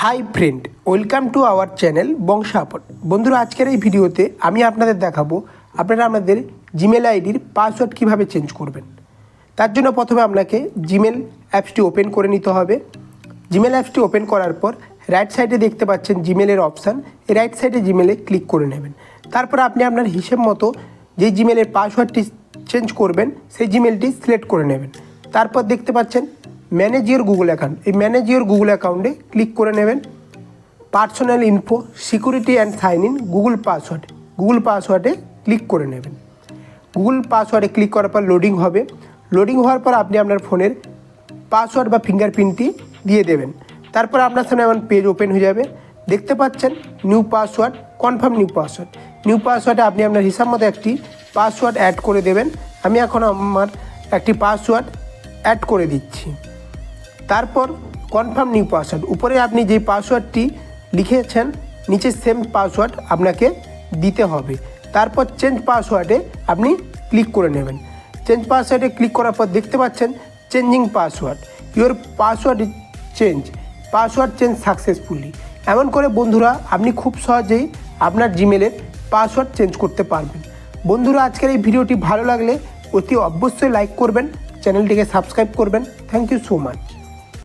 High friend, welcome to our channel বংশাপট। বন্ধুরা, আজকের এই ভিডিওতে আমি আপনাদের দেখাবো আপনারা আমাদের জিমেল আইডির পাসওয়ার্ড কীভাবে চেঞ্জ করবেন। তার জন্য প্রথমে আপনাকে জিমেল অ্যাপসটি ওপেন করে নিতে হবে। জিমেল অ্যাপসটি ওপেন করার পর রাইট সাইডে দেখতে পাচ্ছেন জিমেলের অপশান, এই রাইট সাইডে জিমেলে ক্লিক করে নেবেন। তারপর আপনি আপনার হিসেব মতো যে জিমেলের পাসওয়ার্ডটি চেঞ্জ করবেন সেই জিমেলটি সিলেক্ট করে নেবেন। তারপর দেখতে পাচ্ছেন ম্যানেজ ইওর গুগল অ্যাকাউন্ট, এই ম্যানেজ ইওর গুগল অ্যাকাউন্টে ক্লিক করে নেবেন। Personal info, security and sign in, Google পাসওয়ার্ডে ক্লিক করে নেবেন। গুগল পাসওয়ার্ডে ক্লিক করার পর লোডিং হবে। লোডিং হওয়ার পর আপনি আপনার ফোনের পাসওয়ার্ড বা ফিঙ্গারপ্রিন্টটি দিয়ে দেবেন। তারপর আপনার সামনে এমন পেজ ওপেন হয়ে যাবে। দেখতে পাচ্ছেন নিউ পাসওয়ার্ড, কনফার্ম নিউ পাসওয়ার্ডে আপনি আপনার হিসাব মতো একটি পাসওয়ার্ড অ্যাড করে দেবেন। আমি এখন আমার একটি পাসওয়ার্ড অ্যাড করে দিচ্ছি। তারপর কনফার্ম নিউ পাসওয়ার্ড, উপরে আপনি যে পাসওয়ার্ডটি লিখেছেন নিচে সেম পাসওয়ার্ড আপনাকে দিতে হবে। তারপর চেঞ্জ পাসওয়ার্ডে আপনি ক্লিক করে নেবেন। চেঞ্জ পাসওয়ার্ডে ক্লিক করার পর দেখতে পাচ্ছেন changing password, your password change successfully. এমন করে বন্ধুরা আপনি খুব সহজেই আপনার জিমেলের পাসওয়ার্ড চেঞ্জ করতে পারবেন। বন্ধুরা, আজকের এই ভিডিওটি ভালো লাগলে অতি অবশ্যই লাইক করবেন, চ্যানেলটিকে সাবস্ক্রাইব করবেন। Thank you so much.